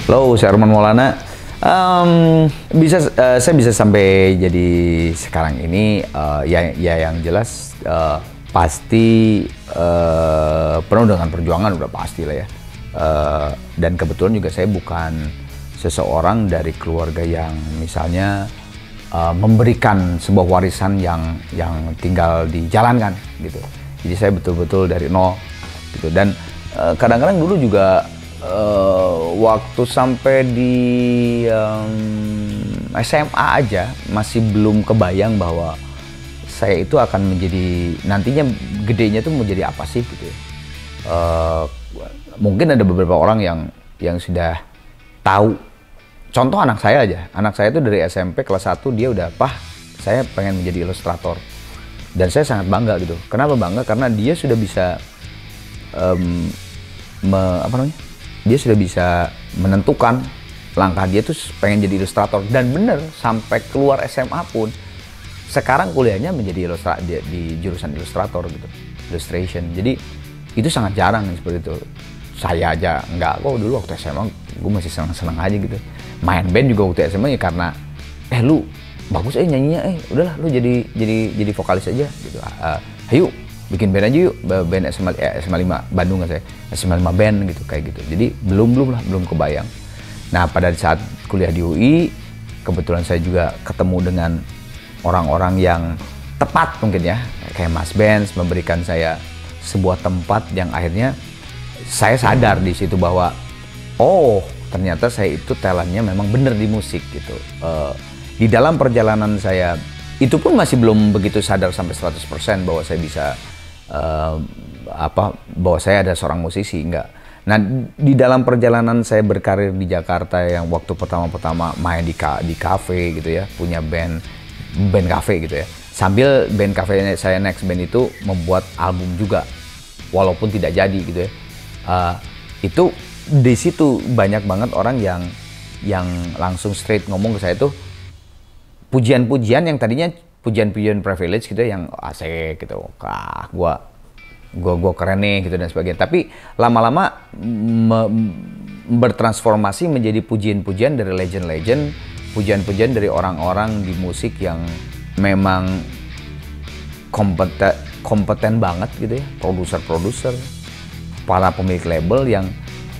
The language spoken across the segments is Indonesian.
Halo, saya Arman Maulana. Saya bisa sampai jadi sekarang ini ya yang jelas pasti penuh dengan perjuangan, udah pasti lah ya. Dan kebetulan juga saya bukan seseorang dari keluarga yang misalnya memberikan sebuah warisan yang tinggal dijalankan gitu. Jadi saya betul-betul dari nol gitu. Dan kadang-kadang dulu juga waktu sampai di SMA aja masih belum kebayang bahwa saya itu akan menjadi nantinya gedenya tuh mau jadi apa sih gitu ya. Mungkin ada beberapa orang yang sudah tahu. Contoh anak saya aja. Anak saya itu dari SMP kelas 1 dia udah, "Pah, saya pengen menjadi ilustrator." Dan saya sangat bangga gitu. Kenapa bangga? Karena dia sudah bisa dia sudah bisa menentukan langkah dia tuh pengen jadi ilustrator, dan bener sampai keluar SMA pun sekarang kuliahnya menjadi di jurusan ilustrator gitu, illustration. Jadi itu sangat jarang seperti itu. Saya aja enggak kok, dulu waktu SMA gue masih senang-senang aja gitu. Main band juga waktu SMA ya karena lu bagus nyanyinya, udahlah lu jadi vokalis aja gitu. Ayo bikin band aja yuk, band SMA 5 Bandung kan saya, SMA 5 band gitu kayak gitu. Jadi belum kebayang. Nah pada saat kuliah di UI, kebetulan saya juga ketemu dengan orang-orang yang tepat mungkin ya, kayak Mas Benz memberikan saya sebuah tempat yang akhirnya saya sadar di situ bahwa ternyata saya itu talentnya memang bener di musik gitu. Di dalam perjalanan saya itu pun masih belum begitu sadar sampai 100% bahwa saya bisa bahwa saya ada seorang musisi, enggak. Nah, di dalam perjalanan saya berkarir di Jakarta yang waktu pertama-tama main di kafe gitu ya, punya band kafe gitu ya. Sambil band kafe saya Next Band itu membuat album juga, walaupun tidak jadi gitu ya. Itu di situ banyak banget orang yang langsung straight ngomong ke saya tuh pujian-pujian yang tadinya pujian-pujian privilege gitu ya, yang asik gitu, gua keren nih gitu dan sebagainya. Tapi lama-lama bertransformasi menjadi pujian-pujian dari legend-legend, pujian-pujian dari orang-orang di musik yang memang kompeten banget gitu ya, produser-produser, para pemilik label yang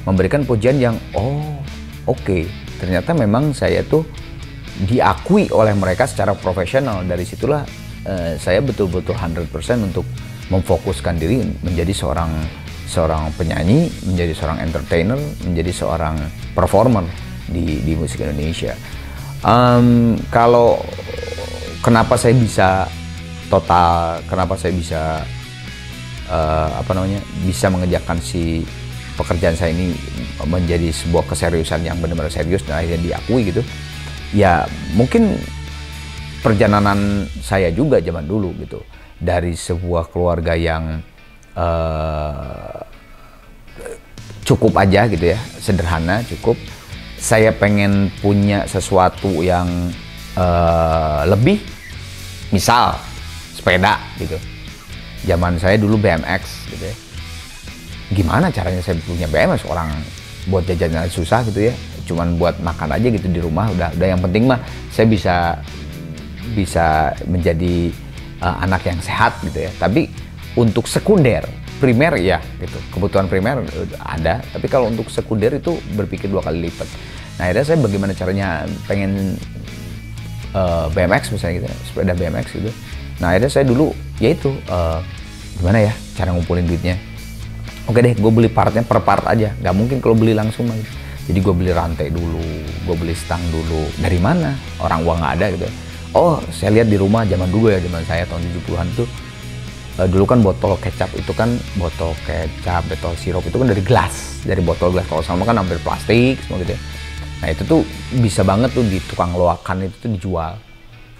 memberikan pujian yang oke, ternyata memang saya tuh diakui oleh mereka secara profesional. Dari situlah saya betul-betul 100% untuk memfokuskan diri menjadi seorang penyanyi, menjadi seorang entertainer, menjadi seorang performer di musik Indonesia. Kalau kenapa saya bisa bisa mengerjakan si pekerjaan saya ini menjadi sebuah keseriusan yang benar-benar serius dan akhirnya diakui gitu. Ya mungkin perjalanan saya juga zaman dulu gitu, dari sebuah keluarga yang cukup aja gitu ya, sederhana cukup. Saya pengen punya sesuatu yang lebih, misal sepeda gitu. Zaman saya dulu BMX gitu ya. Gimana caranya saya punya BMX, orang buat jajanan susah gitu ya, cuman buat makan aja gitu di rumah, udah yang penting mah saya bisa menjadi anak yang sehat gitu ya. Tapi untuk sekunder, primer ya gitu, kebutuhan primer ada, tapi kalau untuk sekunder itu berpikir 2 kali lipat. Nah akhirnya saya bagaimana caranya pengen BMX misalnya gitu, sepeda BMX gitu. Nah akhirnya saya dulu yaitu gimana ya cara ngumpulin duitnya. Oke deh, gue beli partnya per part aja, nggak mungkin kalau beli langsung lagi. Jadi gue beli rantai dulu, gue beli stang dulu. Dari mana? Orang uang nggak ada gitu. Saya lihat di rumah zaman dulu ya, zaman saya tahun 70-an tuh. Dulu kan botol kecap itu kan, botol sirup itu kan dari gelas, dari botol gelas. Kalau sama kan hampir plastik semua gitu ya. Nah itu tuh bisa banget tuh di tukang loakan itu tuh dijual.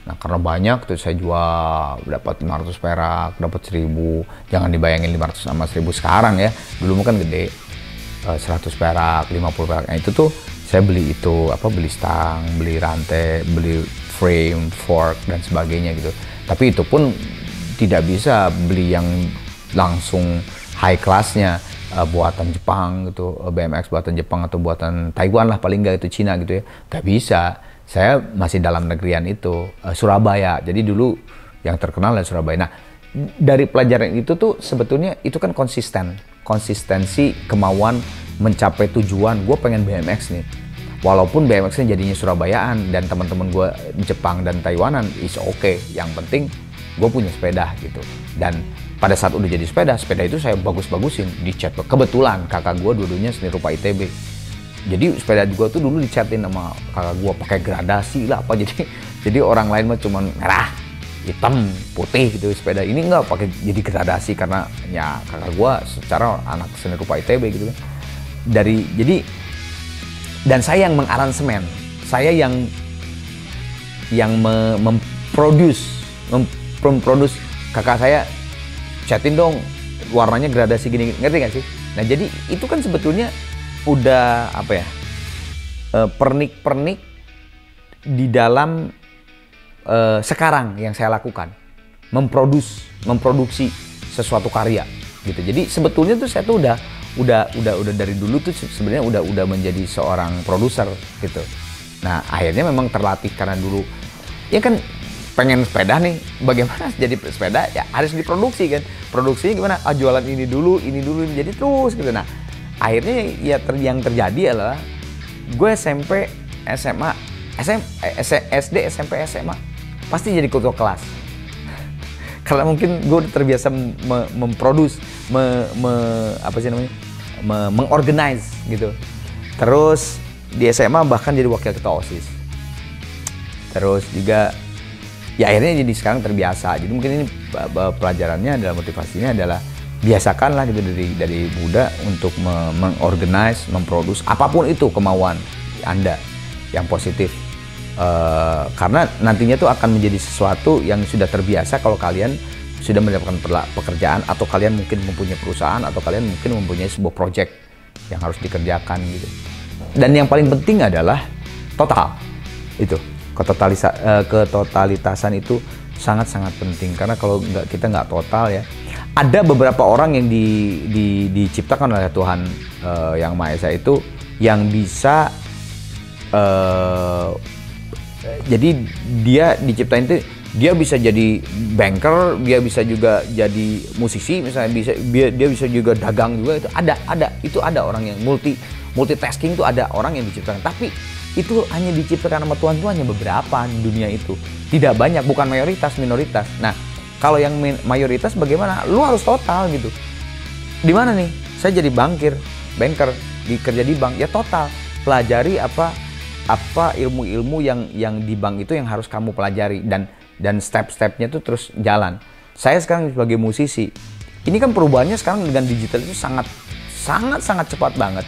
Nah karena banyak tuh saya jual, dapat 500 perak, dapat 1000. Jangan dibayangin 500 sama 1000 sekarang ya. Dulu kan gede. 100 perak, 50 perak. Nah itu tuh saya beli itu, beli stang, beli rantai, beli frame, fork dan sebagainya gitu. Tapi itu pun tidak bisa beli yang langsung high class-nya. buatan Jepang gitu, BMX buatan Jepang atau buatan Taiwan lah paling nggak itu Cina gitu ya. Nggak bisa. Saya masih dalam negerian itu, Surabaya. Jadi dulu yang terkenal adalah Surabaya. Nah, dari pelajaran itu tuh sebetulnya itu kan konsistensi kemauan mencapai tujuan. Gue pengen BMX nih. Walaupun BMX-nya jadinya Surabayaan dan teman-teman gue Jepang dan Taiwanan, is okay. Yang penting gue punya sepeda gitu. Dan pada saat udah jadi sepeda itu saya bagus-bagusin, dicat. Kebetulan kakak gue dua-duanya seni rupa ITB. Jadi sepeda gue tuh dulu dicatin sama kakak gue pakai gradasi lah apa. Jadi orang lain mah cuma merah, hitam, putih gitu sepeda. Ini enggak pakai jadi gradasi karena ya kakak gue secara anak seni rupa ITB gitu kan. Dan saya yang mengaransemen, saya yang memproduce kakak saya, catin dong warnanya gradasi gini, ngerti gak sih? Nah jadi itu kan sebetulnya udah apa ya, pernik-pernik di dalam sekarang yang saya lakukan, memproduksi sesuatu karya gitu. Jadi sebetulnya tuh saya tuh udah dari dulu tuh sebenarnya udah menjadi seorang produser gitu. Nah akhirnya memang terlatih karena dulu ya kan pengen sepeda nih, bagaimana jadi sepeda ya harus diproduksi kan. Produksinya gimana? Jualan ini dulu, jadi terus gitu. Nah akhirnya ya yang terjadi adalah gue SMP, SMA, SD, SMP, SMA pasti jadi ketua kelas. Karena mungkin gue udah terbiasa memproduce, mengorganize gitu. Terus di SMA bahkan jadi wakil ketua OSIS. Terus juga ya akhirnya jadi sekarang terbiasa. Jadi mungkin ini pelajarannya adalah, motivasinya adalah biasakanlah gitu dari muda untuk mengorganize, memproduce apapun itu kemauan Anda yang positif. Karena nantinya tuh akan menjadi sesuatu yang sudah terbiasa kalau kalian sudah mendapatkan pekerjaan, atau kalian mungkin mempunyai perusahaan, atau kalian mungkin mempunyai sebuah project yang harus dikerjakan gitu. Dan yang paling penting adalah total. Itu ketotalitasan itu sangat-sangat penting, karena kalau kita nggak total ya, ada beberapa orang yang diciptakan oleh Tuhan yang Maha Esa itu yang bisa jadi dia diciptain itu dia bisa jadi banker, dia bisa juga jadi musisi misalnya, dia bisa juga dagang juga. Itu ada orang yang multitasking, itu ada orang yang diciptakan, tapi itu hanya diciptakan sama Tuhan tuh hanya beberapa di dunia itu, tidak banyak, bukan mayoritas, minoritas. Nah kalau yang mayoritas bagaimana? Lu harus total gitu. Di mana nih? Saya jadi banker kerja di bank, ya total pelajari apa ilmu-ilmu yang di bank itu yang harus kamu pelajari, dan step-stepnya itu terus jalan. Saya sekarang sebagai musisi, ini kan perubahannya sekarang dengan digital itu sangat cepat banget.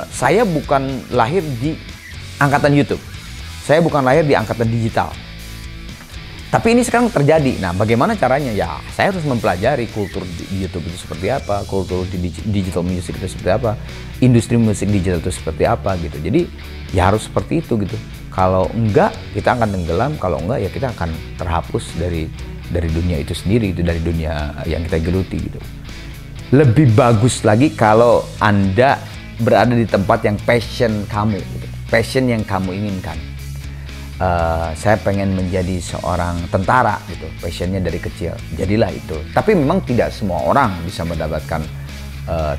Saya bukan lahir di angkatan YouTube, saya bukan lahir di angkatan digital, tapi ini sekarang terjadi. Nah bagaimana caranya? Ya saya harus mempelajari kultur di YouTube itu seperti apa, kultur di digital music itu seperti apa, industri musik digital itu seperti apa gitu. Jadi ya harus seperti itu gitu. Kalau enggak kita akan tenggelam, kalau enggak ya kita akan terhapus dari dunia itu sendiri, itu dari dunia yang kita geluti gitu. Lebih bagus lagi kalau Anda berada di tempat yang passion kamu gitu. Passion yang kamu inginkan. Saya pengen menjadi seorang tentara gitu, passionnya dari kecil, jadilah itu. Tapi memang tidak semua orang bisa mendapatkan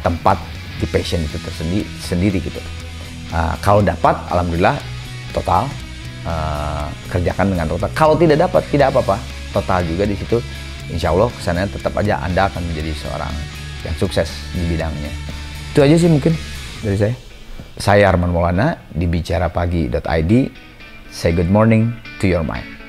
tempat di passion itu sendiri gitu. Kalau dapat, alhamdulillah total, kerjakan dengan total. Kalau tidak dapat, tidak apa-apa, total juga di situ. Insya Allah kesannya tetap aja Anda akan menjadi seorang yang sukses di bidangnya. Itu aja sih mungkin dari saya. Saya Arman Maulana di bicarapagi.id. Say good morning to your mind.